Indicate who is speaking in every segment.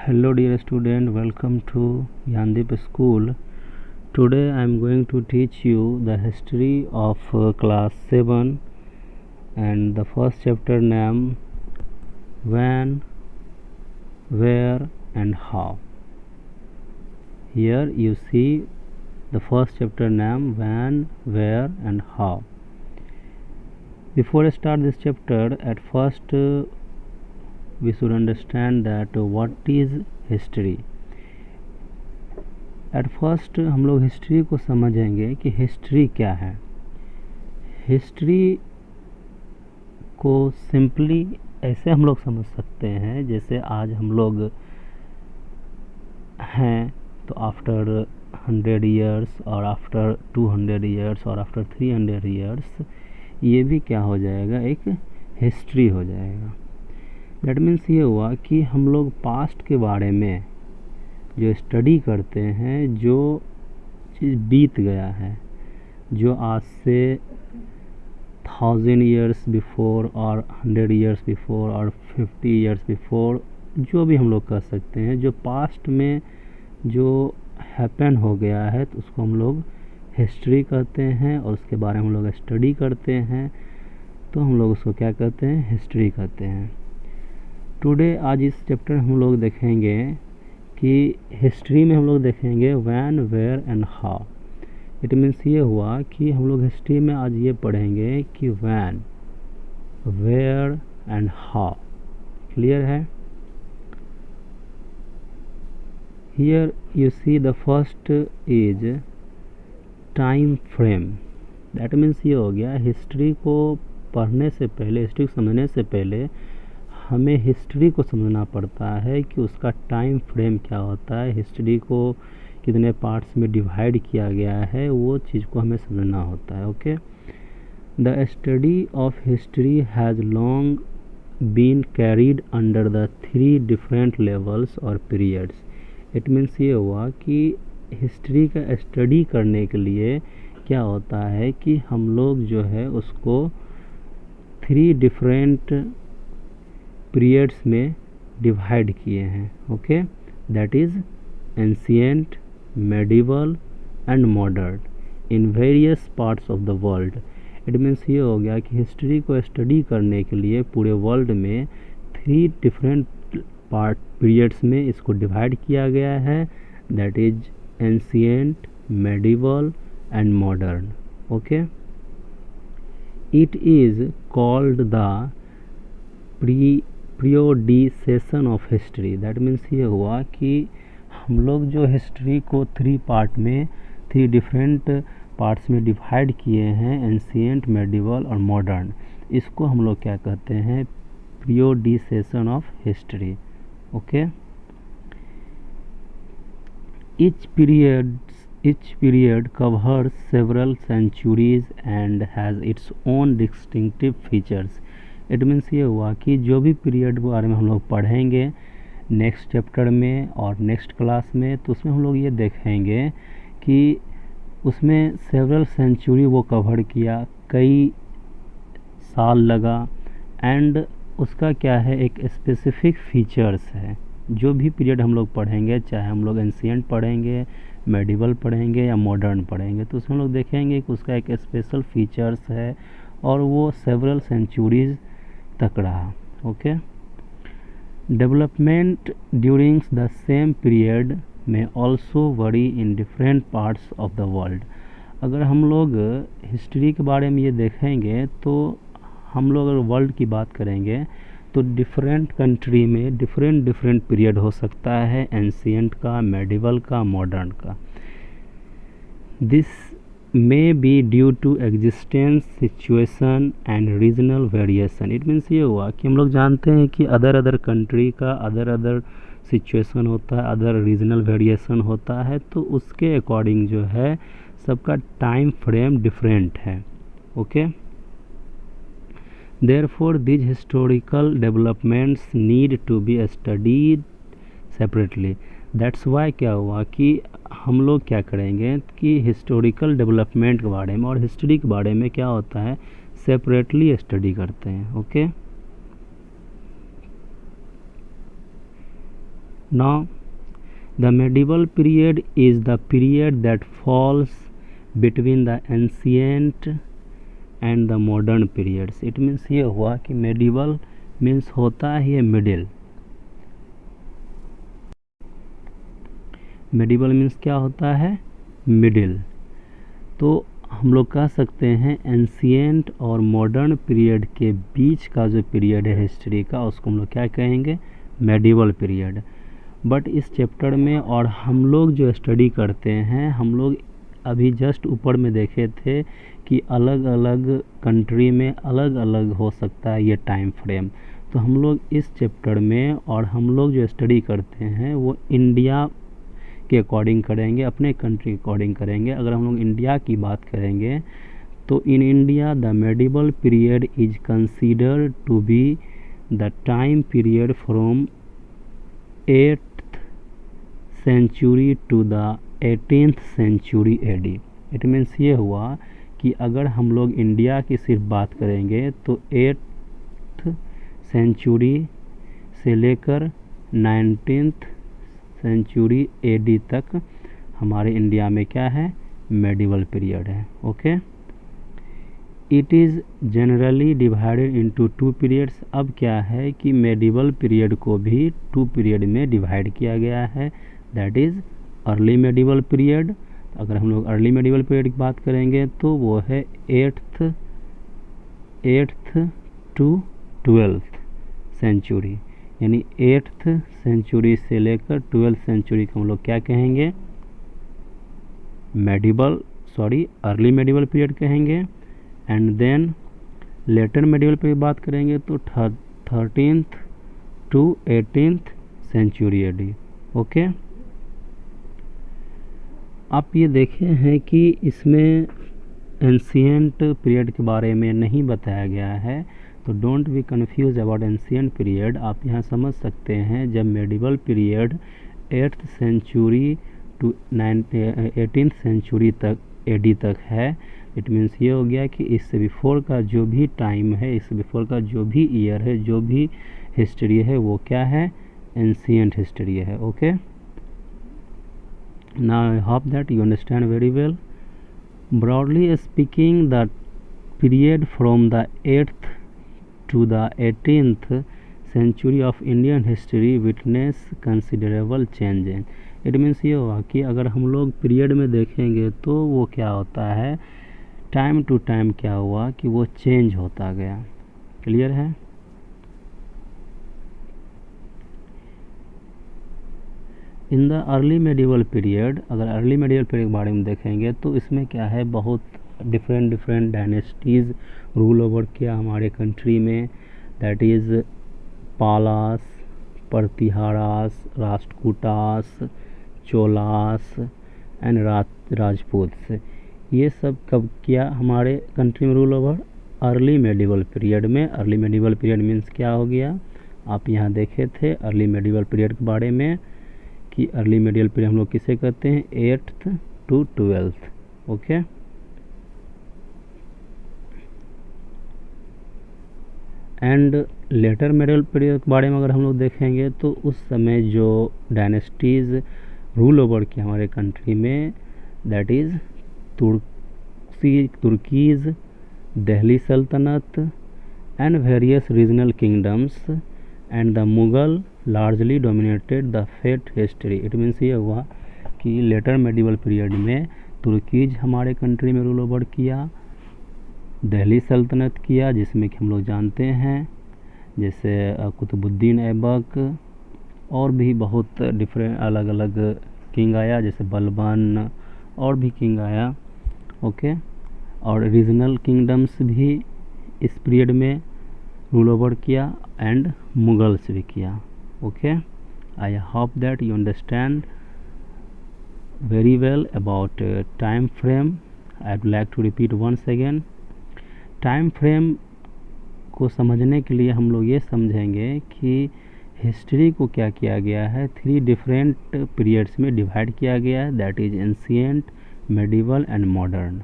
Speaker 1: Hello dear student, welcome to Yandip School. Today I am going to teach you the history of class 7 and the first chapter name when, where and how. Here you see the first chapter name when, where and how. Before I start this chapter, at first we should understand that what is history. At first हम लोग history को समझेंगे कि history क्या है। History को simply ऐसे हम लोग समझ सकते हैं जैसे आज हम लोग हैं तो आफ्टर 100 ईयर्स और आफ्टर 200 ईयर्स और आफ्टर 300 ईयर्स ये भी क्या हो जाएगा, एक हिस्ट्री हो जाएगा। दैट मीन्स ये हुआ कि हम लोग पास्ट के बारे में जो स्टडी करते हैं, जो चीज़ बीत गया है, जो आज से 1000 ईयर्स बिफोर और 100 ईयर्स बिफोर और 50 ईयर्स बिफोर, जो भी हम लोग कर सकते हैं, जो पास्ट में जो हैपन हो गया है तो उसको हम लोग हिस्ट्री कहते हैं और उसके बारे में हम लोग स्टडी करते हैं तो हम लोग उसको क्या कहते हैं, हिस्ट्री कहते हैं। टुडे आज इस चैप्टर हम लोग देखेंगे कि हिस्ट्री में हम लोग देखेंगे when, where and how. It means ये हुआ कि हम लोग हिस्ट्री में आज ये पढ़ेंगे कि when, where and how. Clear है? Here you see the first is time frame. That means ये हो गया हिस्ट्री को पढ़ने से पहले, हिस्ट्री को समझने से पहले हमें हिस्ट्री को समझना पड़ता है कि उसका टाइम फ्रेम क्या होता है, हिस्ट्री को कितने पार्ट्स में डिवाइड किया गया है, वो चीज़ को हमें समझना होता है। Okay, the study of history has long been carried under the 3 different levels और पीरियड्स। इट मीन्स ये हुआ कि हिस्ट्री का स्टडी करने के लिए क्या होता है कि हम लोग जो है उसको 3 डिफरेंट पीरियड्स में डिवाइड किए हैं। Okay, that is ancient, medieval and modern in various parts of the world. It means ये हो गया कि हिस्ट्री को स्टडी करने के लिए पूरे वर्ल्ड में 3 डिफरेंट पीरियड्स में इसको डिवाइड किया गया है, that is ancient, medieval and modern. Okay, it is called the periodisation of history. That means ये हुआ कि हम लोग जो हिस्ट्री को 3 पार्ट में, 3 डिफरेंट पार्ट्स में डिवाइड किए हैं, एंशिएंट, मेडिवल और मॉडर्न, इसको हम लोग क्या कहते हैं, periodisation of history. Okay, each period covers several centuries and has its own distinctive features. It means ये हुआ कि जो भी पीरियड के बारे में हम लोग पढ़ेंगे नेक्स्ट चैप्टर में और नेक्स्ट क्लास में, तो उसमें हम लोग ये देखेंगे कि उसमें सेवरल सेंचुरी वो कवर किया, कई साल लगा, एंड उसका क्या है, एक स्पेसिफिक फीचर्स है। जो भी पीरियड हम लोग पढ़ेंगे, चाहे हम लोग एंशिएंट पढ़ेंगे, मेडिवल पढ़ेंगे या मॉडर्न पढ़ेंगे, तो उसमें हम लोग देखेंगे कि उसका एक स्पेशल फीचर्स है और वो सेवरल सेंचुरीज तक रहा। Okay, development during the same period में also vary in different parts of the world. अगर हम लोग हिस्ट्री के बारे में ये देखेंगे तो हम लोग अगर वर्ल्ड की बात करेंगे तो डिफरेंट कंट्री में डिफरेंट पीरियड हो सकता है, एंशिएंट का, मेडिवल का, मॉडर्न का। This may be due to existence, situation and regional variation. It means ये हुआ कि हम लोग जानते हैं कि अदर कंट्री का अदर सिचुएशन होता है, अदर रीजनल वेरिएशन होता है, तो उसके अकॉर्डिंग जो है सबका टाइम फ्रेम डिफरेंट है। Okay, therefore these historical developments need to be studied separately. That's why क्या हुआ कि हम लोग क्या करेंगे कि हिस्टोरिकल डेवलपमेंट के बारे में और हिस्ट्री के बारे में क्या होता है, सेपरेटली स्टडी करते हैं। Okay, Now, the medieval period is the period that falls between the ancient and the modern periods. It means ये हुआ कि medieval means होता है middle. medieval means क्या होता है? middle. तो हम लोग कह सकते हैं एंशियंट और मॉडर्न पीरियड के बीच का जो पीरियड है हिस्ट्री का, उसको हम लोग क्या कहेंगे? Medieval period. बट इस चैप्टर में और हम लोग जो स्टडी करते हैं, हम लोग अभी जस्ट ऊपर में देखे थे कि अलग अलग कंट्री में अलग अलग हो सकता है ये टाइम फ्रेम. तो हम लोग इस चैप्टर में और हम लोग जो स्टडी करते हैं वो इंडिया के अकॉर्डिंग करेंगे, अपने कंट्री के अकॉर्डिंग करेंगे. अगर हम लोग इंडिया की बात करेंगे तो in India the medieval period is considered to be the time period from 8th century to the 18th century AD. It means ये हुआ कि अगर हम लोग इंडिया की सिर्फ बात करेंगे तो 8th सेंचुरी से लेकर 19th सेंचुरी एडी तक हमारे इंडिया में क्या है? मेडिवल पीरियड है. Okay. It is generally divided into 2 periods. अब क्या है कि मेडिवल पीरियड को भी 2 पीरियड में डिवाइड किया गया है. That is early medieval period. अगर हम लोग अर्ली मेडिवल पीरियड की बात करेंगे तो वो है 8th टू 12th सेंचुरी, यानी 8th सेंचुरी से लेकर 12th सेंचुरी को हम लोग क्या कहेंगे? अर्ली मेडिवल पीरियड कहेंगे. And then later medieval period की बात करेंगे तो 13th to 18th century AD. Okay. आप ये देखे हैं कि इसमें एंशियंट पीरियड के बारे में नहीं बताया गया है, तो don't be confuse about ancient period. आप यहाँ समझ सकते हैं जब medieval period 8th century to 18th century तक एडी तक है, इट मीन्स ये हो गया कि इससे बिफोर का जो भी टाइम है, इससे बिफोर का जो भी ईयर है, जो भी हिस्ट्री है, वो क्या है? एंशियंट हिस्ट्री है. Okay. Now I hope that you understand very well. Broadly speaking, the period from the 8th to the 18th century of Indian history witnessed considerable change. It means ये हुआ कि अगर हम लोग पीरियड में देखेंगे तो वो क्या होता है, टाइम टू टाइम क्या हुआ कि वो चेंज होता गया. क्लियर है? In the early medieval period, अगर अर्ली मेडिवल पीरियड के बारे में देखेंगे तो इसमें क्या है, बहुत डिफरेंट डायनेस्टीज़ रूल ओवर किया हमारे कंट्री में. That is Palas, Pratiharas, Rashtrakutas, Cholas and Rajputs. ये सब कब किया हमारे कंट्री में rule over? Early medieval period में. अर्ली मेडिवल पीरियड मीन्स क्या हो गया? आप यहाँ देखे थे अर्ली मेडिवल पीरियड के बारे में कि अर्ली मेडिवल पीरियड हम लोग किसे कहते हैं? 8th to 12th. Okay. And later medieval period के बारे में अगर हम लोग देखेंगे तो उस समय जो डायनेस्टीज़ रूल ओवर की हमारे कंट्री में, that is Turkish, Delhi sultanate and various regional kingdoms and the Mughal largely dominated the fate history. It means ये हुआ कि लेटर मेडिवल पीरियड में तुर्कीज हमारे कंट्री में रूल ओवर किया, दिल्ली सल्तनत किया, जिसमें कि हम लोग जानते हैं जैसे कुतुबुद्दीन ऐबक, और भी बहुत डिफरेंट अलग अलग किंग आया, जैसे बलबन और भी किंग आया. ओके. और रीजनल किंगडम्स भी इस पीरियड में रूल ओवर किया एंड मुगल्स भी किया. Okay, I hope that you understand very well about time frame. I would like to repeat once again. Time frame को समझने के लिए हम लोग ये समझेंगे कि हिस्ट्री को क्या किया गया है, 3 डिफरेंट पीरियड्स में डिवाइड किया गया है. That is ancient, medieval and modern.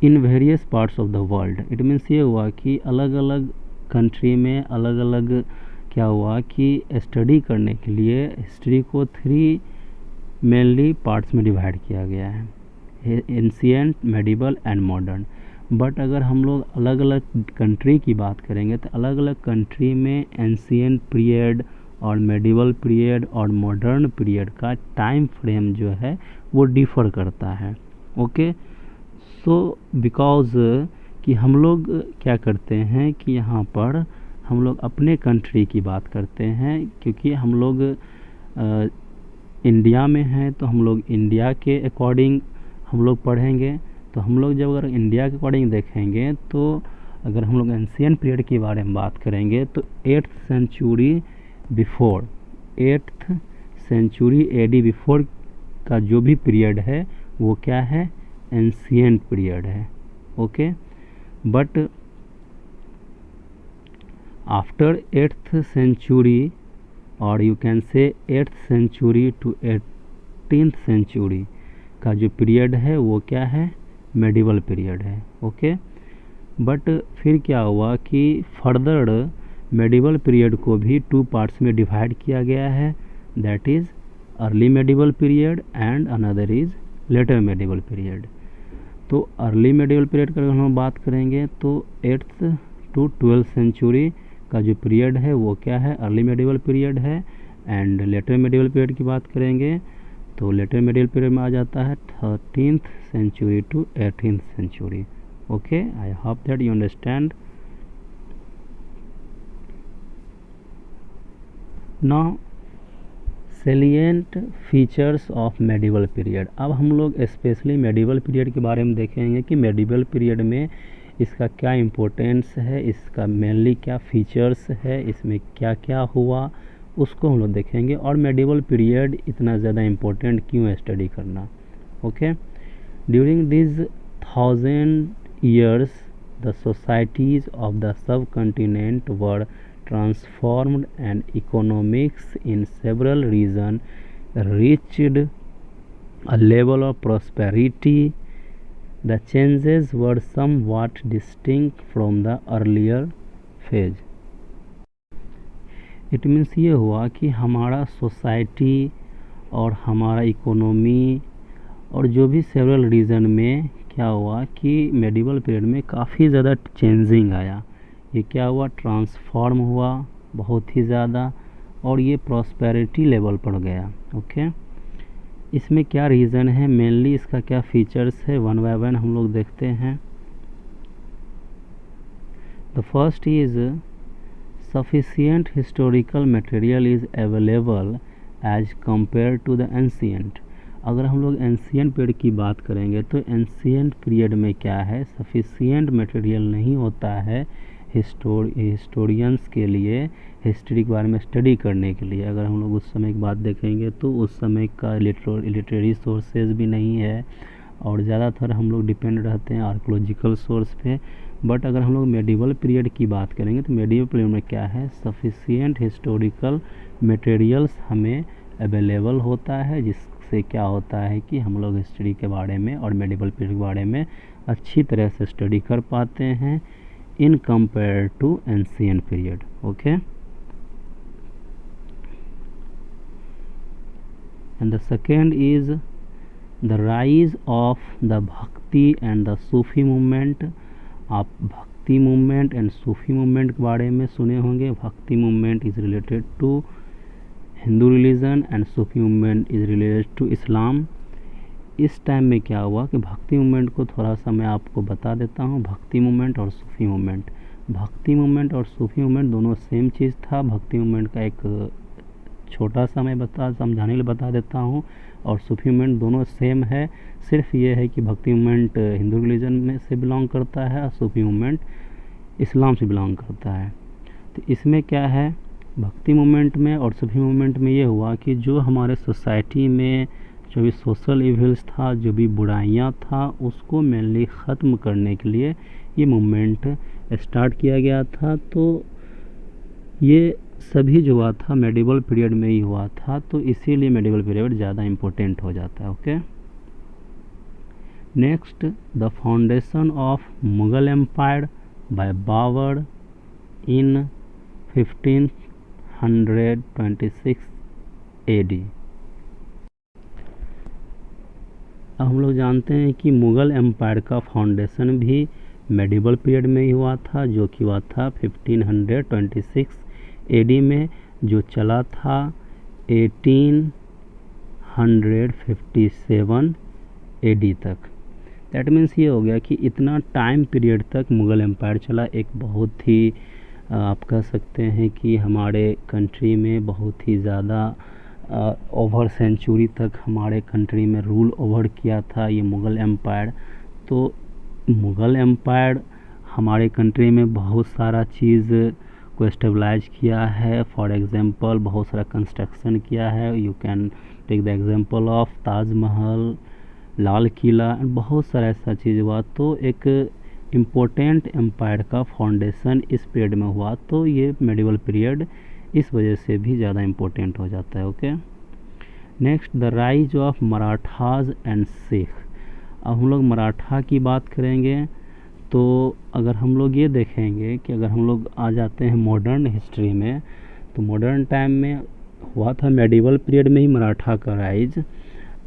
Speaker 1: In various parts of the world. It means ये हुआ कि अलग अलग कंट्री में अलग अलग क्या हुआ कि स्टडी करने के लिए हिस्ट्री को 3 मेनली पार्ट्स में डिवाइड किया गया है, ancient, medieval and modern. But अगर हम लोग अलग अलग कंट्री की बात करेंगे तो अलग अलग कंट्री में एंशिएंट पीरियड और मेडिवल पीरियड और मॉडर्न पीरियड का टाइम फ्रेम जो है वो डिफ़र करता है। ओके, सो बिकॉज़ कि हम लोग क्या करते हैं कि यहाँ पर हम लोग अपने कंट्री की बात करते हैं, क्योंकि हम लोग इंडिया में हैं तो हम लोग इंडिया के अकॉर्डिंग हम लोग पढ़ेंगे। तो हम लोग जब अगर इंडिया के अकॉर्डिंग देखेंगे तो अगर हम लोग एंशिएंट पीरियड के बारे में बात करेंगे तो 8th century before, 8th century AD before का जो भी पीरियड है वो क्या है, एंशिएंट पीरियड है। Okay, but after 8th century और you can say 8th century to 18th century का जो पीरियड है वो क्या है, मेडिवल पीरियड है। ओके, बट फिर क्या हुआ कि फर्दर मेडिवल पीरियड को भी 2 पार्ट्स में डिवाइड किया गया है, that is early medieval period and another is later medieval period. तो अर्ली मेडिवल पीरियड का अगर हम बात करेंगे तो 8th to 12th सेंचुरी का जो पीरियड है वो क्या है, अर्ली मेडिवल पीरियड है। एंड लेटर मेडिवल पीरियड की बात करेंगे तो लेटर मेडिवल पीरियड में आ जाता है 13th century to 18th century. Okay, I hope that you understand. Now salient features of medieval period. अब हम लोग स्पेशली मेडिवल पीरियड के बारे में देखेंगे कि मेडिवल पीरियड में इसका क्या इम्पोर्टेंस है, इसका मेनली क्या फीचर्स है, इसमें क्या क्या हुआ, उसको हम लोग देखेंगे। और मेडिवल पीरियड इतना ज़्यादा इम्पोर्टेंट क्यों है स्टडी करना। Okay, during this 1000 years the societies of the subcontinent were transformed and economics in several regions reached a level of prosperity. The changes were somewhat distinct from the earlier phase. It means ये हुआ कि हमारा society और हमारा economy और जो भी several reason में क्या हुआ कि मेडिवल पीरियड में काफ़ी ज़्यादा चेंजिंग आया। ये क्या हुआ, ट्रांसफॉर्म हुआ बहुत ही ज़्यादा और ये प्रॉस्पेरिटी लेवल पर गया। ओके, इसमें क्या रीज़न है, मेनली इसका क्या फीचर्स है, वन बाय वन हम लोग देखते हैं। The first is sufficient historical material is available as compared to the ancient। अगर हम लोग एंशिएंट पीरियड की बात करेंगे तो एंशिएंट पीरियड में क्या है, सफिशिएंट मटेरियल नहीं होता है हिस्टोरियंस के लिए हिस्ट्री के बारे में स्टडी करने के लिए। अगर हम लोग उस समय की बात देखेंगे तो उस समय का लिटरेरी सोर्सेज भी नहीं है और ज़्यादातर हम लोग डिपेंड रहते हैं आर्कोलॉजिकल सोर्स पे। बट अगर हम लोग मेडिवल पीरियड की बात करेंगे तो मेडिवल पीरियड में क्या है, सफिशिएंट हिस्टोरिकल मटेरियल्स हमें अवेलेबल होता है, जिससे क्या होता है कि हम लोग हिस्ट्री के बारे में और मेडिवल पीरियड के बारे में अच्छी तरह से स्टडी कर पाते हैं in compare to ancient period. Okay, and the second is the rise of the bhakti and the Sufi movement. आप भक्ति मूवमेंट एंड सूफी मूवमेंट के बारे में सुने होंगे। Bhakti movement is related to Hindu religion and Sufi movement is related to Islam. इस time में क्या हुआ कि भक्ति मूवमेंट को थोड़ा सा मैं आपको बता देता हूँ। भक्ति मूवमेंट और सूफी मूवमेंट, भक्ति मूवमेंट और सूफी मूवमेंट दोनों सेम चीज़ था। भक्ति मूवमेंट का एक छोटा सा मैं समझाने के लिए बता देता हूँ और सूफी मूवमेंट दोनों सेम है। सिर्फ ये है कि भक्ति मूवमेंट हिंदू रिलीजन में से बिलोंग करता है और सूफी मूवमेंट इस्लाम से बिलोंग करता है। तो इसमें क्या है, भक्ति मूवमेंट में और सूफी मूवमेंट में ये हुआ कि जो हमारे सोसाइटी में जो भी सोशल इविल्स था, जो भी बुराइयां था, उसको मेनली ख़त्म करने के लिए ये मूवमेंट स्टार्ट किया गया था। तो ये सभी जो हुआ था मेडिवल पीरियड में ही हुआ था, तो इसीलिए मेडिवल पीरियड ज़्यादा इम्पोर्टेंट हो जाता है। Okay, next the foundation of Mughal empire by Babur in 15 1526 AD। अब हम लोग जानते हैं कि मुग़ल एम्पायर का फाउंडेशन भी मेडिवल पीरियड में ही हुआ था, जो कि हुआ था 1526 AD में, जो चला था 1857 AD तक। दैट मीन्स ये हो गया कि इतना टाइम पीरियड तक मुग़ल एम्पायर चला। एक बहुत ही आप कह सकते हैं कि हमारे कंट्री में बहुत ही ज़्यादा ओवर सेंचुरी तक हमारे कंट्री में रूल ओवर किया था ये मुग़ल एम्पायर। तो मुग़ल एम्पायर हमारे कंट्री में बहुत सारा चीज़ को स्टेबलाइज किया है। फॉर एग्ज़ाम्पल बहुत सारा कंस्ट्रक्शन किया है। You can take the example of Taj Mahal, Lal Qila, बहुत सारा ऐसा चीज़ हुआ। तो एक इम्पोर्टेंट एम्पायर का फाउंडेशन इस पीरियड में हुआ, तो ये मेडिवल पीरियड इस वजह से भी ज़्यादा इम्पोर्टेंट हो जाता है। Okay, next the rise of Marathas and Sikh. अब हम लोग मराठा की बात करेंगे। तो अगर हम लोग ये देखेंगे कि अगर हम लोग आ जाते हैं मॉडर्न हिस्ट्री में, तो मॉडर्न टाइम में हुआ था मेडिवल पीरियड में ही मराठा का राइज।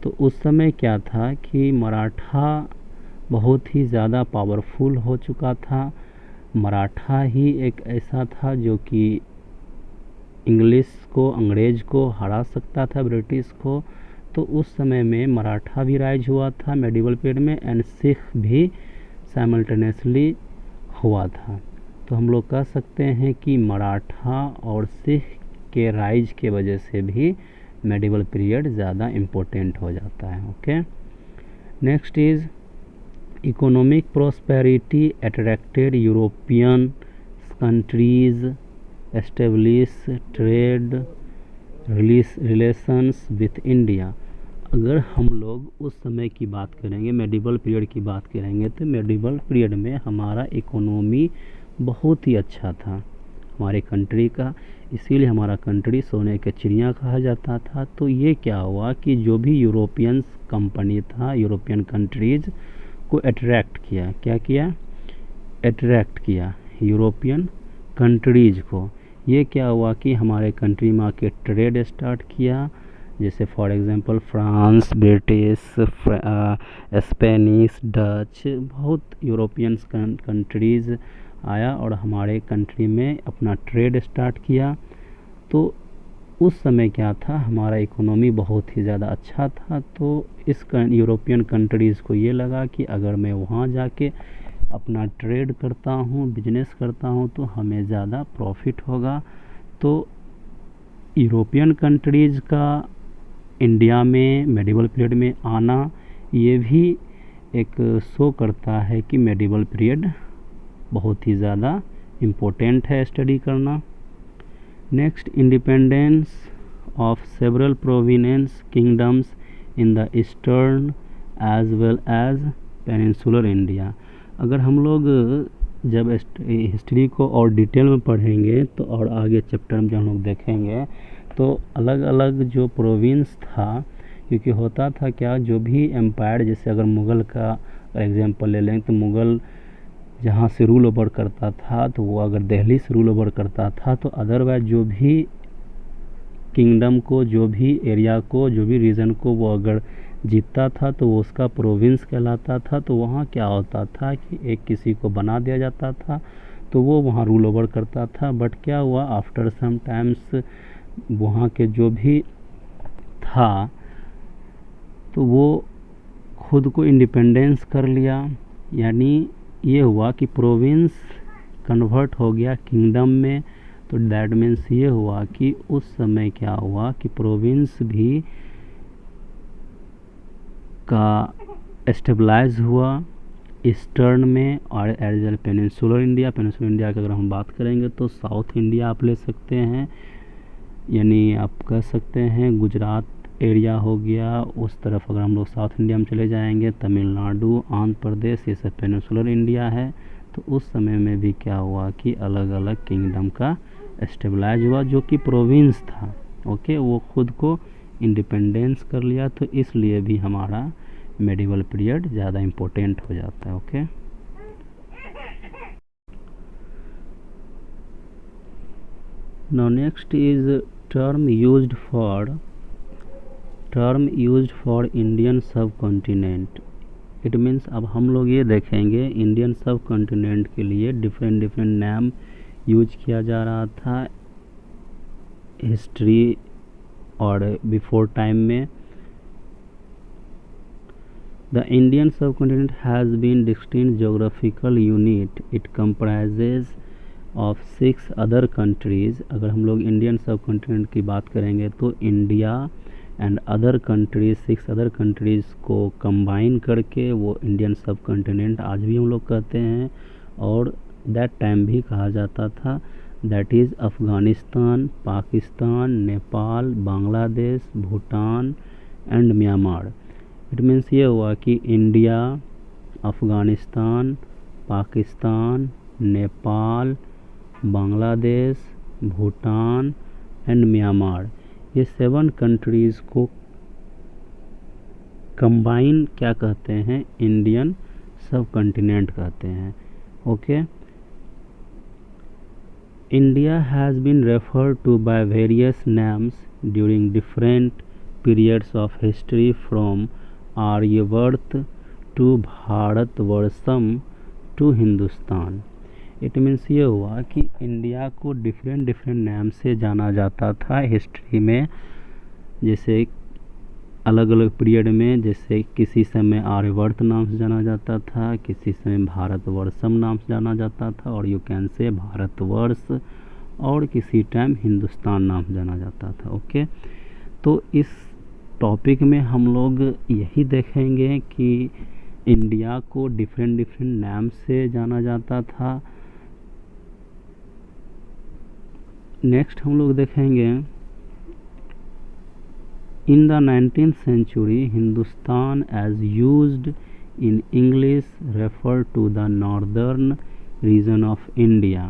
Speaker 1: तो उस समय क्या था कि मराठा बहुत ही ज़्यादा पावरफुल हो चुका था। मराठा ही एक ऐसा था जो कि इंग्लिश को, अंग्रेज़ को हरा सकता था, ब्रिटिश को। तो उस समय में मराठा भी राइज हुआ था मेडिवल पीरियड में, एंड सिख भी साइमल्टेनियसली हुआ था। तो हम लोग कह सकते हैं कि मराठा और सिख के राइज के वजह से भी मेडिवल पीरियड ज़्यादा इम्पोर्टेंट हो जाता है। Okay, next is economic prosperity attracted European countries establish trade relations with India. अगर हम लोग उस समय की बात करेंगे, मेडिवल पीरियड की बात करेंगे, तो मेडिवल पीरियड में हमारा इकोनॉमी बहुत ही अच्छा था हमारे कंट्री का। इसीलिए हमारा कंट्री सोने के चिड़िया कहा जाता था। तो ये क्या हुआ कि जो भी यूरोपियन कंपनी था, यूरोपियन कंट्रीज़ को अट्रैक्ट किया। क्या किया? अट्रैक्ट किया यूरोपियन कंट्रीज़ को। ये क्या हुआ कि हमारे कंट्री में आके ट्रेड स्टार्ट किया। जैसे for example France, British, Spanish, Dutch, बहुत यूरोपियन कंट्रीज़ आया और हमारे कंट्री में अपना ट्रेड स्टार्ट किया। तो उस समय क्या था, हमारा इकोनॉमी बहुत ही ज़्यादा अच्छा था। तो इस यूरोपियन कंट्रीज़ को ये लगा कि अगर मैं वहाँ जाके अपना ट्रेड करता हूँ, बिजनेस करता हूँ, तो हमें ज़्यादा प्रॉफिट होगा। तो यूरोपियन कंट्रीज़ का इंडिया में मेडिवल पीरियड में आना, ये भी एक शो करता है कि मेडिवल पीरियड बहुत ही ज़्यादा इम्पोर्टेंट है स्टडी करना। Next, independence of several provinces kingdoms in the eastern as well as peninsular India. अगर हम लोग जब हिस्ट्री को और डिटेल में पढ़ेंगे तो और आगे चैप्टर में जब हम लोग देखेंगे तो अलग अलग जो प्रोविंस था, क्योंकि होता था क्या, जो भी एम्पायर, जैसे अगर मुग़ल का एग्जांपल ले लें तो मुग़ल जहाँ से रूल ओवर करता था, तो वो अगर दिल्ली से रूल ओवर करता था, तो अदरवाइज जो भी किंगडम को, जो भी एरिया को, जो भी रीजन को वो अगर जीतता था तो वो उसका प्रोविंस कहलाता था। तो वहाँ क्या होता था कि एक किसी को बना दिया जाता था तो वो वहाँ रूल ओवर करता था। बट क्या हुआ, आफ्टर सम टाइम्स वहाँ के जो भी था तो वो खुद को इंडिपेंडेंस कर लिया। यानी ये हुआ कि प्रोविंस कन्वर्ट हो गया किंगडम में। तो दैट मीन्स ये हुआ कि उस समय क्या हुआ कि प्रोविंस भी का स्टेबलाइज हुआ ईस्टर्न में और as well peninsular India. Peninsular India की अगर हम बात करेंगे तो साउथ इंडिया आप ले सकते हैं, यानी आप कह सकते हैं गुजरात एरिया हो गया। उस तरफ अगर हम लोग साउथ इंडिया में चले जाएंगे, तमिलनाडु, आंध्र प्रदेश, ये सब पेनिनसुलर इंडिया है। तो उस समय में भी क्या हुआ कि अलग अलग किंगडम का स्टेबलाइज हुआ, जो कि प्रोविंस था। ओके, वो खुद को इंडिपेंडेंस कर लिया। तो इसलिए भी हमारा मेडिवल पीरियड ज़्यादा इम्पोर्टेंट हो जाता है। Okay, Now next is term used for Indian सब कॉन्टिनेंट। इट मीन्स अब हम लोग ये देखेंगे इंडियन सब कॉन्टिनेंट के लिए डिफरेंट डिफरेंट नाम यूज किया जा रहा था हिस्ट्री और बिफोर टाइम में। The Indian subcontinent has been distinct geographical unit. It comprises of 6 other countries. अगर हम लोग इंडियन सब कॉन्टिनेंट की बात करेंगे तो India and other countries 6 other countries को कंबाइन करके वो इंडियन सब कॉन्टिनेंट आज भी हम लोग कहते हैं और दैट टाइम भी कहा जाता था। That is Afghanistan, Pakistan, Nepal, Bangladesh, Bhutan and Myanmar. It means ये हुआ कि India, Afghanistan, Pakistan, Nepal, Bangladesh, Bhutan and Myanmar, ये 7 कंट्रीज़ को कंबाइन क्या कहते हैं, इंडियन सब कॉन्टिनेंट कहते हैं। Okay, India has been referred to by various names during different periods of history from Aryavarta to Bharatvarsham to Hindustan. It means ये हुआ कि इंडिया को डिफरेंट डिफरेंट नाम से जाना जाता था हिस्ट्री में, जैसे अलग अलग पीरियड में, जैसे किसी समय आर्यवर्त नाम से जाना जाता था, किसी समय भारतवर्षम नाम से जाना जाता था और यू कैन से भारतवर्ष, और किसी टाइम हिंदुस्तान नाम से जाना जाता था। ओके, तो इस टॉपिक में हम लोग यही देखेंगे कि इंडिया को डिफरेंट डिफरेंट नाम से जाना जाता था। नेक्स्ट हम लोग देखेंगे in the 19th century Hindustan as used in English refer to the northern region of India.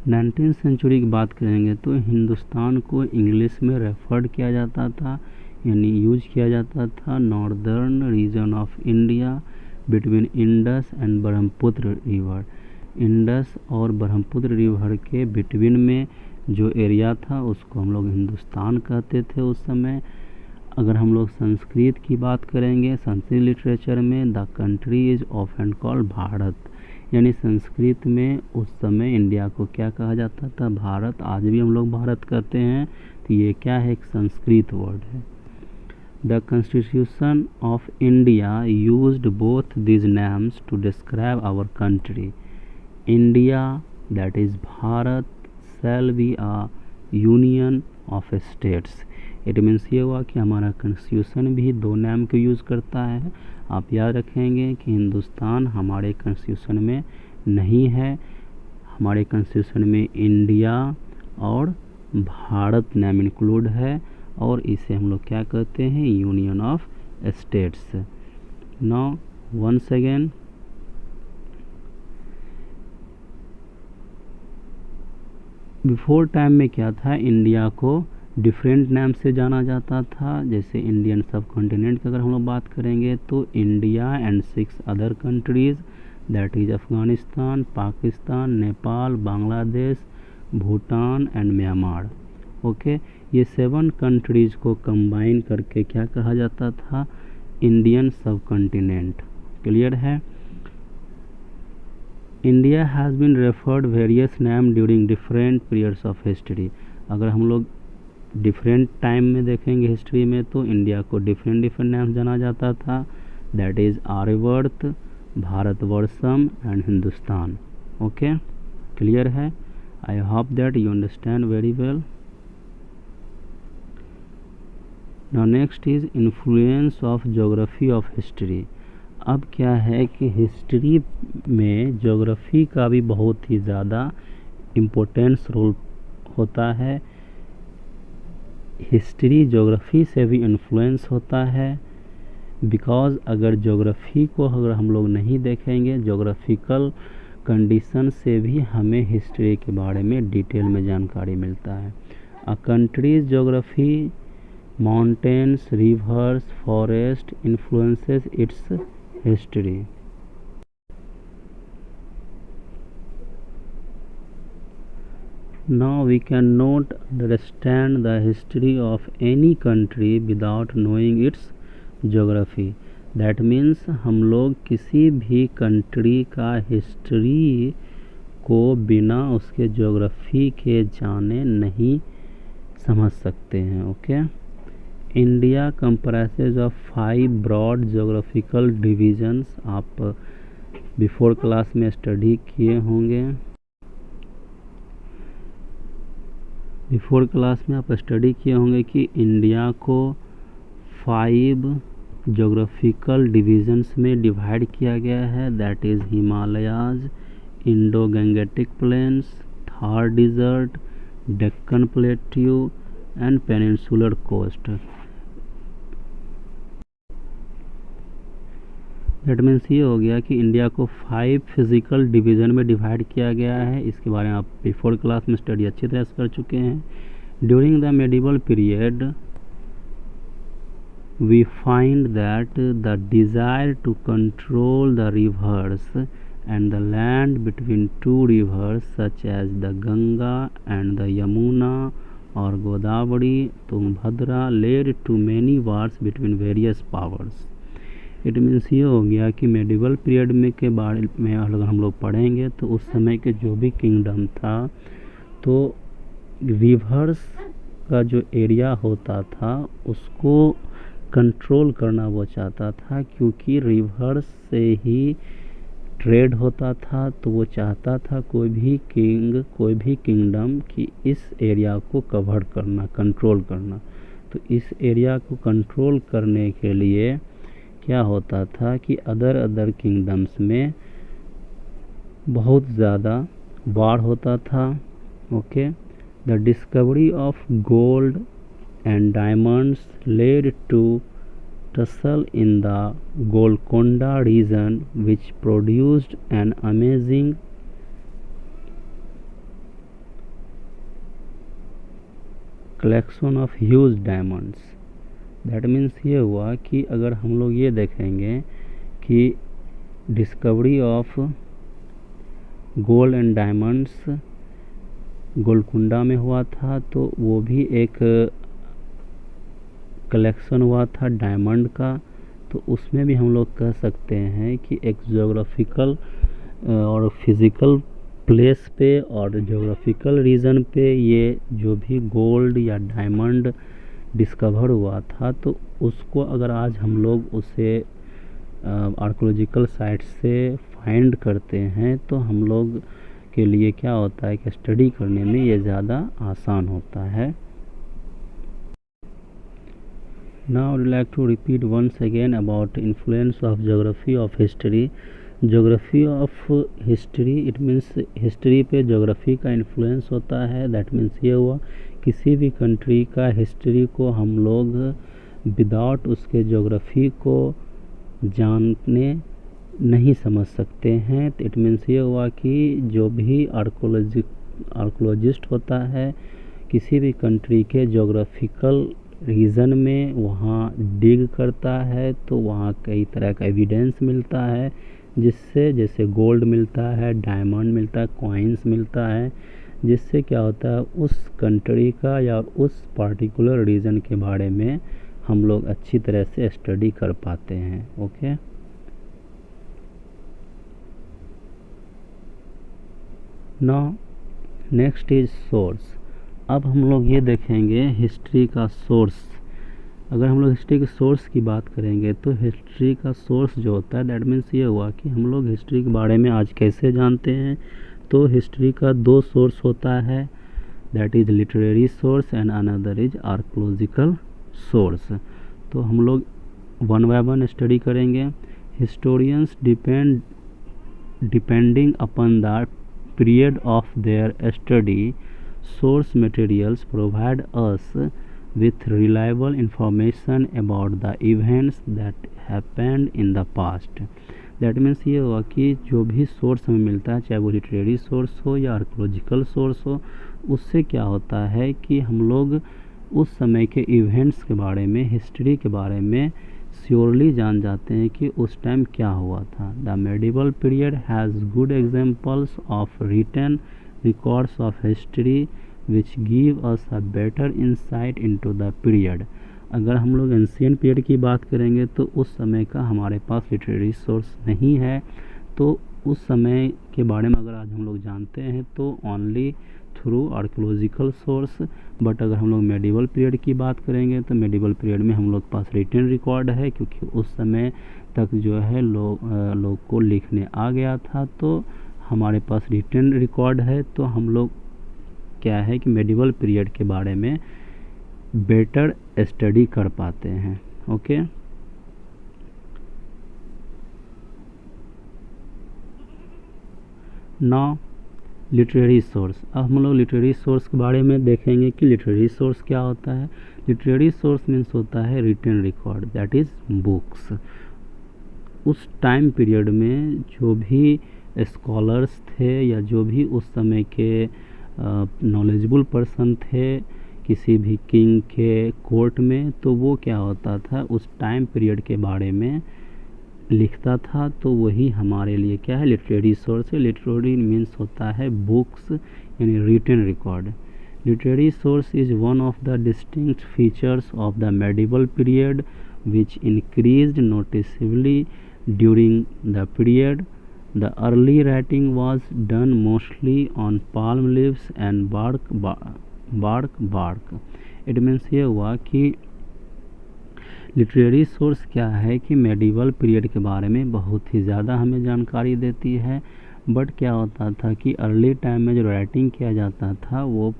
Speaker 1: 19th century की बात करेंगे तो हिंदुस्तान को इंग्लिश में रेफर्ड किया जाता था, यानी यूज किया जाता था northern region of India between Indus and Brahmaputra river. Indus और ब्रह्मपुत्र रिवर के बिटवीन में जो एरिया था उसको हम लोग हिंदुस्तान कहते थे उस समय। अगर हम लोग संस्कृत की बात करेंगे, संस्कृत लिटरेचर में the country is often called Bharat, यानी संस्कृत में उस समय इंडिया को क्या कहा जाता था, भारत। आज भी हम लोग भारत कहते हैं, तो ये क्या है, एक संस्कृत वर्ड है। The constitution of India used both these names to describe our country. India that is Bharat shall be a union of states. इट मीन्स ये हुआ कि हमारा कॉन्स्टिट्यूशन भी 2 नाम को यूज़ करता है। आप याद रखेंगे कि हिंदुस्तान हमारे कॉन्स्टिट्यूशन में नहीं है, हमारे कॉन्स्टिट्यूशन में इंडिया और भारत नाम इंक्लूड है और इसे हम लोग क्या कहते हैं, union of states. Now once again before time में क्या था, इंडिया को डिफरेंट नाम से जाना जाता था। जैसे इंडियन सब कॉन्टिनेंट की अगर हम लोग बात करेंगे तो India and 6 other countries that is Afghanistan, Pakistan, Nepal, Bangladesh, Bhutan and Myanmar. Okay, ये 7 कंट्रीज़ को कंबाइन करके क्या कहा जाता था, इंडियन सब कॉन्टिनेंट। क्लियर है। India has been referred various name during different periods of history. अगर हम लोग डिफरेंट टाइम में देखेंगे हिस्ट्री में तो इंडिया को डिफरेंट डिफरेंट नाम जाना जाता था, that is Aryavarta, Bharatvarsham and Hindustan. Okay, clear है। I hope that you understand very well. Now next is influence of geography of history. अब क्या है कि हिस्ट्री में ज्योग्राफी का भी बहुत ही ज़्यादा इम्पोर्टेंस रोल होता है। हिस्ट्री ज्योग्राफी से भी इन्फ्लुएंस होता है, बिकॉज़ अगर ज्योग्राफी को अगर हम लोग नहीं देखेंगे, ज्योग्राफिकल कंडीशन से भी हमें हिस्ट्री के बारे में डिटेल में जानकारी मिलता है। A country's geography, mountains, rivers, forest influences its history. Now we cannot understand the history of any country without knowing its geography. That means हम लोग किसी भी कंट्री का हिस्ट्री को बिना उसके ज्योग्राफी के जाने नहीं समझ सकते हैं. Okay. India comprises of 5 broad geographical divisions. आप बिफोर क्लास में स्टडी किए होंगे. बिफोर क्लास में आप स्टडी किए होंगे कि इंडिया को 5 जोग्राफिकल डिवीजन्स में डिवाइड किया गया है. That is Himalayas, Indo Gangetic plains, Thar desert, Deccan plateau and peninsular coast. That means ये हो गया कि इंडिया को 5 फिजिकल डिवीज़न में डिवाइड किया गया है. इसके बारे में आप बिफोर क्लास में स्टडी अच्छी तरह से कर चुके हैं. During the medieval period we find that the desire to control the rivers and the land between 2 rivers such as the Ganga and the Yamuna or Godavari, Tungabhadra led to many wars between various powers. It means ये हो गया कि medieval period में के बारे में अगर हम लोग पढ़ेंगे तो उस समय के जो भी किंगडम था तो रिवर्स का जो एरिया होता था उसको कंट्रोल करना वो चाहता था, क्योंकि रिवर्स से ही ट्रेड होता था. तो वो चाहता था कोई भी किंगडम कि इस एरिया को कवर करना, कंट्रोल करना. तो इस एरिया को कंट्रोल करने के लिए क्या होता था कि अदर किंगडम्स में बहुत ज़्यादा वार होता था. Okay. The discovery of gold and diamonds led to tussle in the Golconda region, which produced an amazing collection of huge diamonds. That means ये हुआ कि अगर हम लोग ये देखेंगे कि discovery of gold and diamonds Golconda में हुआ था, तो वो भी एक कलेक्शन हुआ था डायमंड का. तो उसमें भी हम लोग कह सकते हैं कि एक जोग्राफिकल और फिज़िकल प्लेस पे और जोग्राफिकल रीजन पे ये जो भी गोल्ड या डायमंड डिस्कवर हुआ था, तो उसको अगर आज हम लोग उसे आर्कोलॉजिकल साइट से फाइंड करते हैं तो हम लोग के लिए क्या होता है कि स्टडी करने में ये ज़्यादा आसान होता है. Now I would like to repeat once again about influence of geography of history. Geography of history, it means history पे geography का influence होता है. That means ये हुआ किसी भी country का history को हम लोग without उसके geography को जानने नहीं समझ सकते हैं. It means ये हुआ कि जो भी आर्कोलॉजिस्ट होता है किसी भी country के geographical रीजन में वहाँ डिग करता है तो वहाँ कई तरह का एविडेंस मिलता है, जिससे जैसे गोल्ड मिलता है, डायमंड मिलता है, कॉइन्स मिलता है, जिससे क्या होता है उस कंट्री का या उस पार्टिकुलर रीजन के बारे में हम लोग अच्छी तरह से स्टडी कर पाते हैं. Okay. Now next is source. अब हम लोग ये देखेंगे हिस्ट्री का सोर्स. अगर हम लोग हिस्ट्री के सोर्स की बात करेंगे तो हिस्ट्री का सोर्स जो होता है दैट मीन्स ये हुआ कि हम लोग हिस्ट्री के बारे में आज कैसे जानते हैं. तो हिस्ट्री का 2 सोर्स होता है, that is literary source and another is archaeological source. तो हम लोग वन बाय वन स्टडी करेंगे. Historians depending upon the period of their study, source materials provide us with reliable information about the events that happened in the past. That means ये हुआ कि जो भी source हमें मिलता है, चाहे वो लिटरेरी सोर्स हो या आर्कोलॉजिकल सोर्स हो, उससे क्या होता है कि हम लोग उस समय के इवेंट्स के बारे में, हिस्ट्री के बारे में श्योरली जान जाते हैं कि उस टाइम क्या हुआ था. The medieval period has good examples of written records of history which give us a better insight into the period। अगर हम लोग एंशियंट पीरियड की बात करेंगे तो उस समय का हमारे पास लिटरेरी सोर्स नहीं है, तो उस समय के बारे में अगर आज हम लोग जानते हैं तो only through archaeological source. But अगर हम लोग मेडिवल पीरियड की बात करेंगे तो मेडिवल पीरियड में हम लोग पास रिटन रिकॉर्ड है, क्योंकि उस समय तक जो है लोग को लिखने आ गया था, तो हमारे पास रिटन रिकॉर्ड है। तो हम लोग क्या है कि मेडिवल पीरियड के बारे में बेटर स्टडी कर पाते हैं। Okay, now literary source. अब हम लोग लिटरेरी सोर्स के बारे में देखेंगे कि लिटरेरी सोर्स क्या होता है। लिटरेरी सोर्स मीन्स होता है written record, that is books. उस टाइम पीरियड में जो भी स्कॉलर्स थे या जो भी उस समय के नॉलेजेबल पर्सन थे किसी भी किंग के कोर्ट में, तो वो क्या होता था उस टाइम पीरियड के बारे में लिखता था, तो वही हमारे लिए क्या है लिटरेरी सोर्स है। लिटरेरी मीन्स होता है बुक्स यानी written record. Literary source is one of the distinct features of the medieval period which increased noticeably during the period. The early writing was done mostly on palm leaves and bark. It means ये हुआ कि literary source क्या है कि medieval period के बारे में बहुत ही ज़्यादा हमें जानकारी देती है। बट क्या होता था कि अर्ली टाइम में जो राइटिंग किया जाता था वो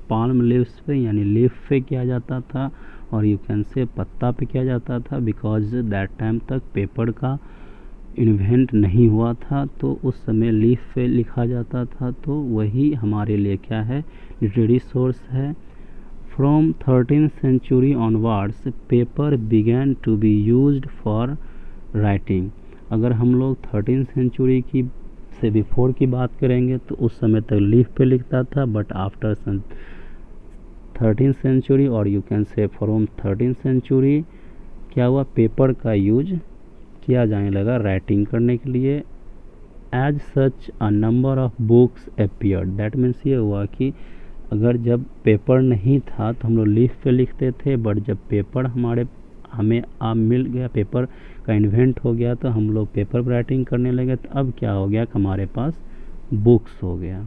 Speaker 1: पाल्म लीव्स पे यानी लीफ पे किया जाता था, और यू कैन से पत्ता पे किया जाता था, बिकॉज दैट टाइम तक पेपर का इन्वेंट नहीं हुआ था, तो उस समय लीफ पे लिखा जाता था। तो वही हमारे लिए क्या है लिटरेरी सोर्स है। From 13th century onwards paper began to be used for writing. अगर हम लोग 13th century की से बिफोर की बात करेंगे तो उस समय तक लीफ पे लिखता था, बट आफ्टर 13th century और यू कैन से फ्रॉम 13th century क्या हुआ पेपर का यूज किया जाने लगा राइटिंग करने के लिए। As such a number of books appeared, that means ये हुआ कि अगर जब पेपर नहीं था तो हम लोग लीफ पे लिखते थे, बट जब पेपर हमें अब मिल गया, पेपर का इन्वेंट हो गया, तो हम लोग पेपर पर राइटिंग करने लगे। तो अब क्या हो गया कि हमारे पास बुक्स हो गया।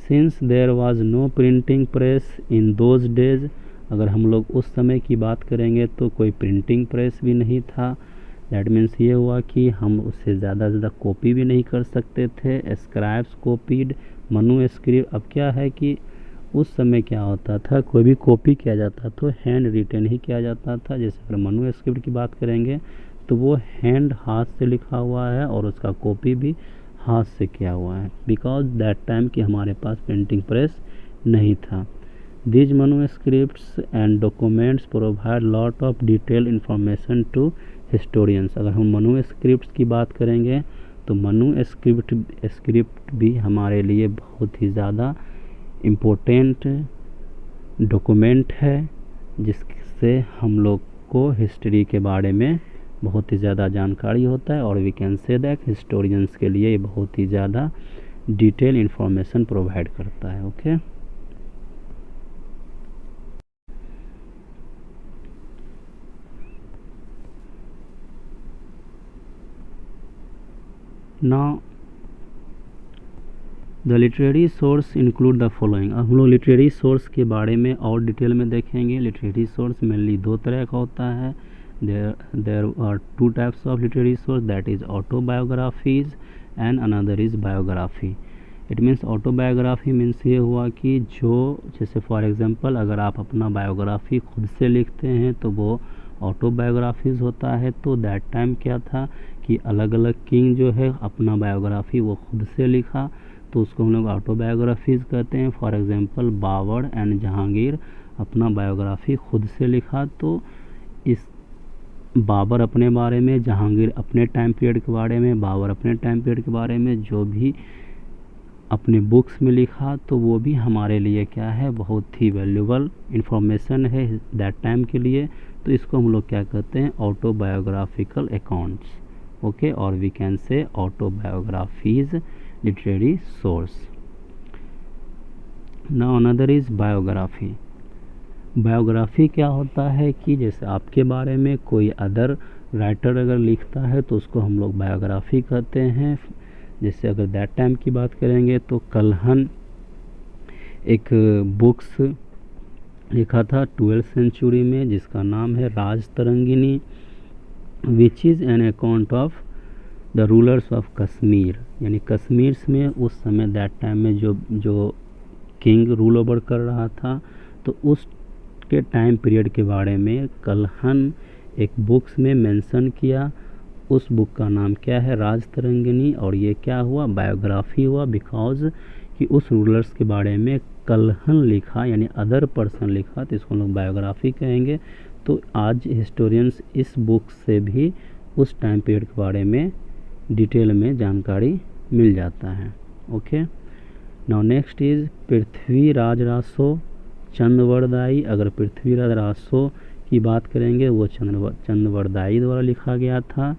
Speaker 1: Since there was no printing press in those days, अगर हम लोग उस समय की बात करेंगे तो कोई प्रिंटिंग प्रेस भी नहीं था। दैट मीन्स ये हुआ कि हम उससे ज़्यादा से ज़्यादा कॉपी भी नहीं कर सकते थे। Scribes copied manuscript. अब क्या है कि उस समय क्या होता था कोई भी कॉपी किया जाता तो हैंड रिटन ही किया जाता था। जैसे अगर मनुस्क्रिप्ट की बात करेंगे तो वो हाथ से लिखा हुआ है और उसका कॉपी भी हाथ से किया हुआ है, बिकॉज दैट टाइम कि हमारे पास प्रिंटिंग प्रेस नहीं था। These manuscripts and documents provide lot of detail information to historians. अगर हम मनुस्क्रिप्ट्स की बात करेंगे तो मनुस्क्रिप्ट भी हमारे लिए बहुत ही ज़्यादा इम्पोर्टेंट डॉक्यूमेंट है, जिससे हम लोग को हिस्ट्री के बारे में बहुत ही ज़्यादा जानकारी होता है, और we can say that historians के लिए ये बहुत ही ज़्यादा डिटेल इंफॉर्मेशन प्रोवाइड करता है। Okay, now the literary source include the following. अब हम लोग लिटरेरी सोर्स के बारे में और डिटेल में देखेंगे। लिटरेरी सोर्स मेनली दो तरह का होता है। There are two types of literary source, that is autobiographies and another is biography. It means autobiography means ये हुआ कि जो जैसे फॉर एग्जांपल अगर आप अपना बायोग्राफी खुद से लिखते हैं तो वो ऑटोबायोग्राफीज होता है। तो दैट टाइम क्या था कि अलग अलग किंग जो है अपना बायोग्राफी वो खुद से लिखा, तो उसको हम लोग ऑटोबायोग्राफीज कहते हैं। For example Babar and Jahangir अपना बायोग्राफी खुद से लिखा, तो इस बाबर अपने बारे में, जहांगीर अपने टाइम पीरियड के बारे में, बाबर अपने टाइम पीरियड के बारे में जो भी अपने बुक्स में लिखा, तो वो भी हमारे लिए क्या है बहुत ही वैल्यूबल इंफॉर्मेशन है दैट टाइम के लिए। तो इसको हम लोग क्या कहते हैं ऑटोबायोग्राफिकल अकाउंट्स। ओके, और we can say autobiographies literary source. Now another is biography. Biography क्या होता है कि जैसे आपके बारे में कोई अदर राइटर अगर लिखता है तो उसको हम लोग बायोग्राफी कहते हैं। जैसे अगर दैट टाइम की बात करेंगे तो कल्हन एक बुक्स लिखा था 12th सेंचुरी में जिसका नाम है Rajatarangini, which is an account of the rulers of Kashmir, यानी कश्मीर में उस समय दैट टाइम में जो किंग रूल ओवर कर रहा था तो उसके टाइम पीरियड के बारे में कल्हन एक बुक्स में मेंशन किया। उस बुक का नाम क्या है, राज तरंगिनी, और ये क्या हुआ, बायोग्राफी हुआ, बिकॉज कि उस रूलर्स के बारे में कल्हन लिखा यानी अदर पर्सन लिखा तो इसको हम लोग बायोग्राफी कहेंगे। तो आज हिस्टोरियंस इस बुक से भी उस टाइम पीरियड के बारे में डिटेल में जानकारी मिल जाता है। Okay, now next is Prithviraj Raso Chand Bardai. अगर पृथ्वीराज रासो की बात करेंगे वो चंद्रवरदाई द्वारा लिखा गया था।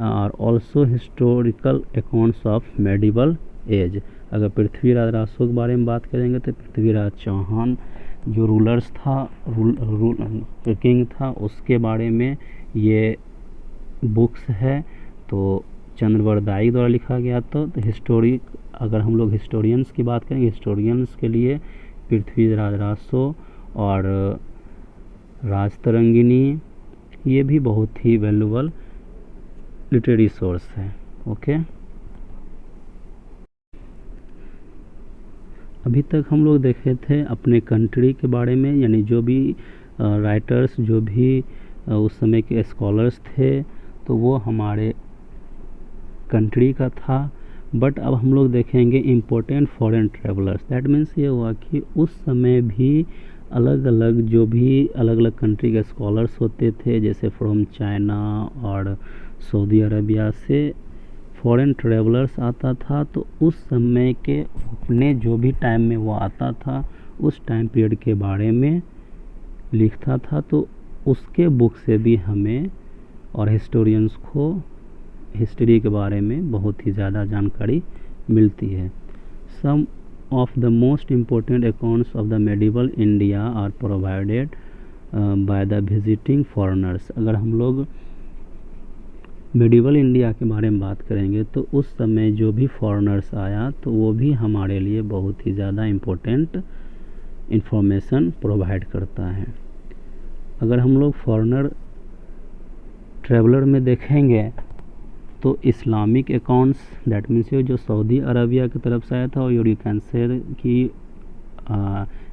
Speaker 1: और also historical accounts of medieval age. अगर पृथ्वीराज रासो के बारे में बात करेंगे तो पृथ्वीराज चौहान जो रूलर्स था किंग था उसके बारे में ये बुक्स है। तो चंद्रवरदाई द्वारा लिखा गया तो हिस्टोरिक अगर हम लोग हिस्टोरियंस की बात करेंगे हिस्टोरियंस के लिए पृथ्वीराज रासो और राज तरंगिनी ये भी बहुत ही वैल्यूबल लिटरेरी सोर्स है। ओके, अभी तक हम लोग देखे थे अपने कंट्री के बारे में, यानी जो भी राइटर्स जो भी उस समय के स्कॉलर्स थे तो वो हमारे कंट्री का था। बट अब हम लोग देखेंगे important foreign travellers. That means ये हुआ कि उस समय भी अलग अलग कंट्री के स्कॉलर्स होते थे, जैसे फ्रॉम चाइना और सऊदी अरबिया से फॉरेन ट्रेवलर्स आता था। तो उस समय के अपने जो भी टाइम में वो आता था उस टाइम पीरियड के बारे में लिखता था। तो उसके बुक से भी हमें और हिस्टोरियंस को हिस्ट्री के बारे में बहुत ही ज़्यादा जानकारी मिलती है। Some of the most important accounts of the medieval India are provided by the visiting foreigners. अगर हम लोग मेडिवल इंडिया के बारे में बात करेंगे तो उस समय जो भी फॉरेनर्स आया तो वो भी हमारे लिए बहुत ही ज़्यादा इम्पोर्टेंट इंफॉर्मेशन प्रोवाइड करता है। अगर हम लोग फॉरेनर ट्रैवलर में देखेंगे तो इस्लामिक अकाउंट्स दैट मीन्स जो सऊदी अरबिया की तरफ से आया था और यू कैन से कि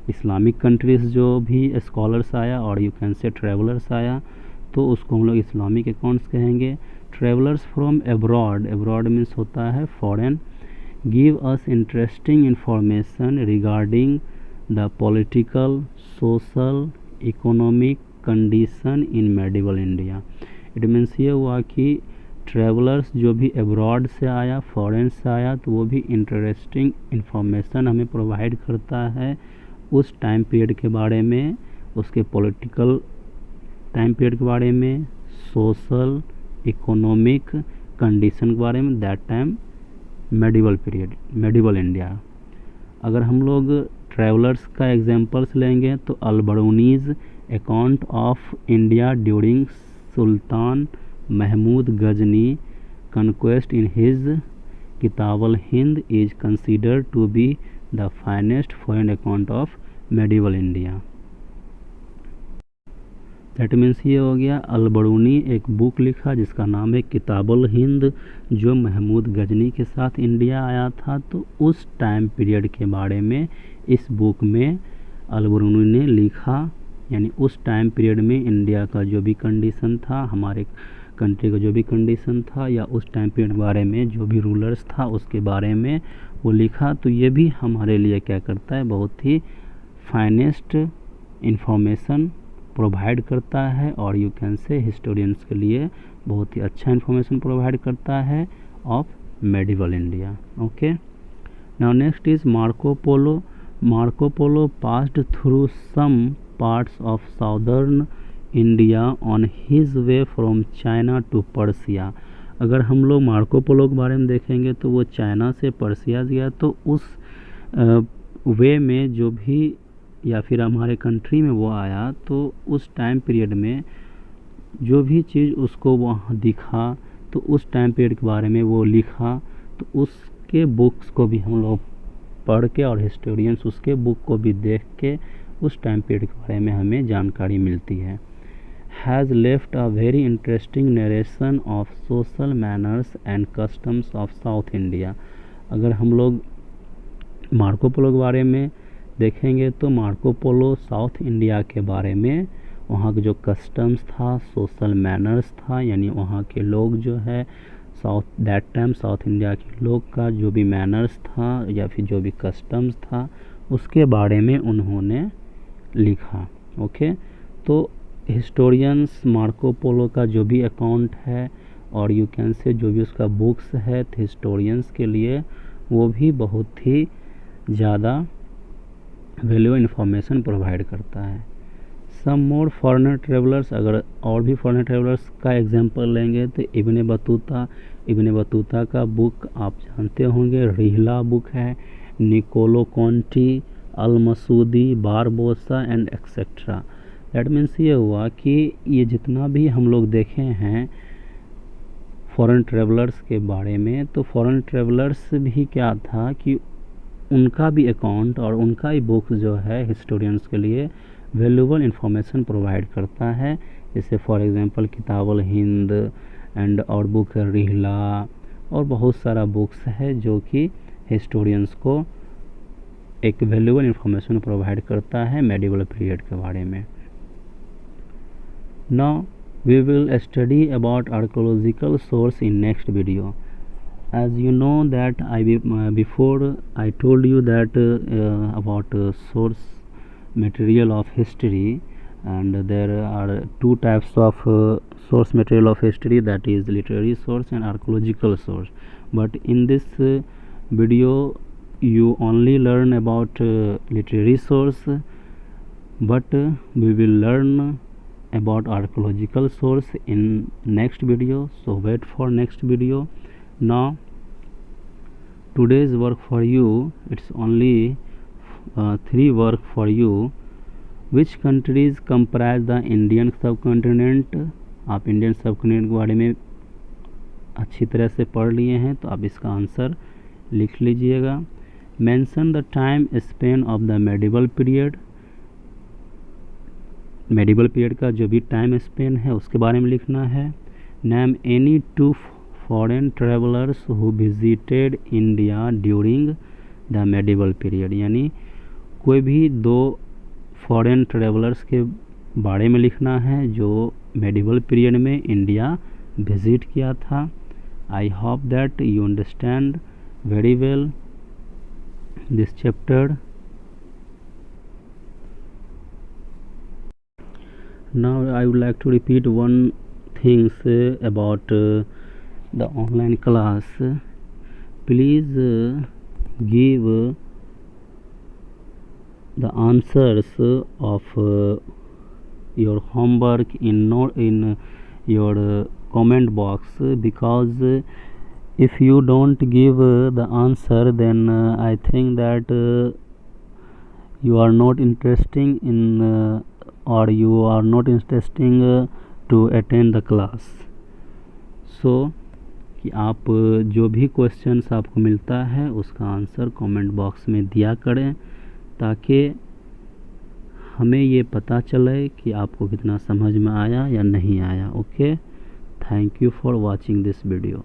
Speaker 1: इस्लामिक कंट्रीज़ जो भी स्कॉलर्स आया और यू कैन से ट्रैवलर्स आया तो उसको हम लोग इस्लामिक अकाउंट्स कहेंगे। Travellers from abroad, abroad means होता है foreign, give us interesting information regarding the political social economic condition in medieval India. It means ये हुआ कि ट्रैवलर्स जो भी एब्रॉड से आया फॉरेन से आया तो वो भी इंटरेस्टिंग इंफॉर्मेशन हमें प्रोवाइड करता है उस टाइम पीरियड के बारे में, उसके पॉलिटिकल टाइम पीरियड के बारे में, सोशल इकोनॉमिक कंडीशन के बारे में that time medieval period medieval India. अगर हम लोग ट्रैवलर्स का एग्जांपल्स लेंगे तो Al-Biruni's account of India during Sultan Mahmud Ghazni conquest in his Kitab al-Hind is considered to be the finest foreign account of medieval India. That means ये हो गया अल-बरूनी एक बुक लिखा जिसका नाम है किताबुल हिंद जो महमूद गजनी के साथ इंडिया आया था। तो उस टाइम पीरियड के बारे में इस बुक में अल-बरूनी ने लिखा, यानी उस टाइम पीरियड में इंडिया का जो भी कंडीशन था, हमारे कंट्री का जो भी कंडीशन था या उस टाइम पीरियड के बारे में जो भी रूलर्स था उसके बारे में वो लिखा। तो ये भी हमारे लिए क्या करता है, बहुत ही फाइनेस्ट इंफॉर्मेशन प्रोवाइड करता है और यू कैन से हिस्टोरियंस के लिए बहुत ही अच्छा इंफॉर्मेशन प्रोवाइड करता है of medieval India. Okay, now next is Marco Polo. Marco Polo passed through some parts of southern India on his way from China to Persia. अगर हम लोग मार्को पोलो के बारे में देखेंगे तो वो चाइना से पर्सिया गया। तो उस वे में जो भी या फिर हमारे कंट्री में वो आया तो उस टाइम पीरियड में जो भी चीज़ उसको वहाँ दिखा तो उस टाइम पीरियड के बारे में वो लिखा, तो उसके बुक्स को भी हम लोग पढ़ के और हिस्टोरियंस उसके बुक को भी देख के उस टाइम पीरियड के बारे में हमें जानकारी मिलती है। Has left a very interesting narration of social manners and customs of south India. अगर हम लोग मार्को पोलो के बारे में देखेंगे तो मार्को पोलो साउथ इंडिया के बारे में वहाँ के जो कस्टम्स था, सोशल मैनर्स था, यानी वहाँ के लोग जो है दैट टाइम साउथ इंडिया के लोग का जो भी मैनर्स था या फिर जो भी कस्टम्स था उसके बारे में उन्होंने लिखा। ओके, तो हिस्टोरियंस मार्को पोलो का जो भी अकाउंट है और यू कैन से जो भी उसका बुक्स है तो हिस्टोरियंस के लिए वो भी बहुत ही ज़्यादा वैल्यूएबल इंफॉर्मेशन प्रोवाइड करता है। सम मोर फॉरेनर ट्रेवलर्स, अगर और भी फॉरेनर ट्रेवलर्स का एग्जांपल लेंगे तो इब्ने बतूता का बुक आप जानते होंगे, रिहला बुक है, Niccolo Conti, Al Masudi, Barbosa and etcetera. That means ये हुआ कि ये जितना भी हम लोग देखे हैं फॉरेन ट्रेवलर्स के बारे में, तो फॉरेन ट्रेवलर्स भी क्या था कि उनका भी अकाउंट और उनका ही बुक जो है हिस्टोरियंस के लिए वैल्यूएबल इंफॉर्मेशन प्रोवाइड करता है। जैसे फॉर एग्जांपल किताबुल हिंद एंड और बुक रिहला और बहुत सारा बुक्स है जो कि हिस्टोरियंस को एक वैल्यूएबल इंफॉर्मेशन प्रोवाइड करता है मेडिवल पीरियड के बारे में। Now we will study about archaeological source in next video. As you know that before I told you that about source material of history, and there are two types of source material of history, that is literary source and archaeological source. But in this video you only learn about literary source, but we will learn about archaeological source in next video, so wait for next video. Now today's work for you, it's only 3 work for you. Which countries comprise the Indian subcontinent? आप Indian subcontinent के बारे में अच्छी तरह से पढ़ लिए हैं तो आप इसका आंसर लिख लीजिएगा। Mention the time span of the medieval period, medieval period का जो भी टाइम स्पेन है उसके बारे में लिखना है। Name any 2 foreign travellers who visited India during the medieval period, यानी कोई भी 2 फॉरेन ट्रेवलर्स के बारे में लिखना है जो मेडिवल पीरियड में इंडिया विजिट किया था। I hope that you understand very well this chapter. Now I would like to repeat one things about the online class. Please give the answers of your homework in your comment box, because if you don't give the answer then I think that you are not interesting in or you are not interesting to attend the class. So कि आप जो भी questions आपको मिलता है उसका answer comment box में दिया करें ताकि हमें ये पता चले कि आपको कितना समझ में आया या नहीं आया। Okay, thank you for watching this video.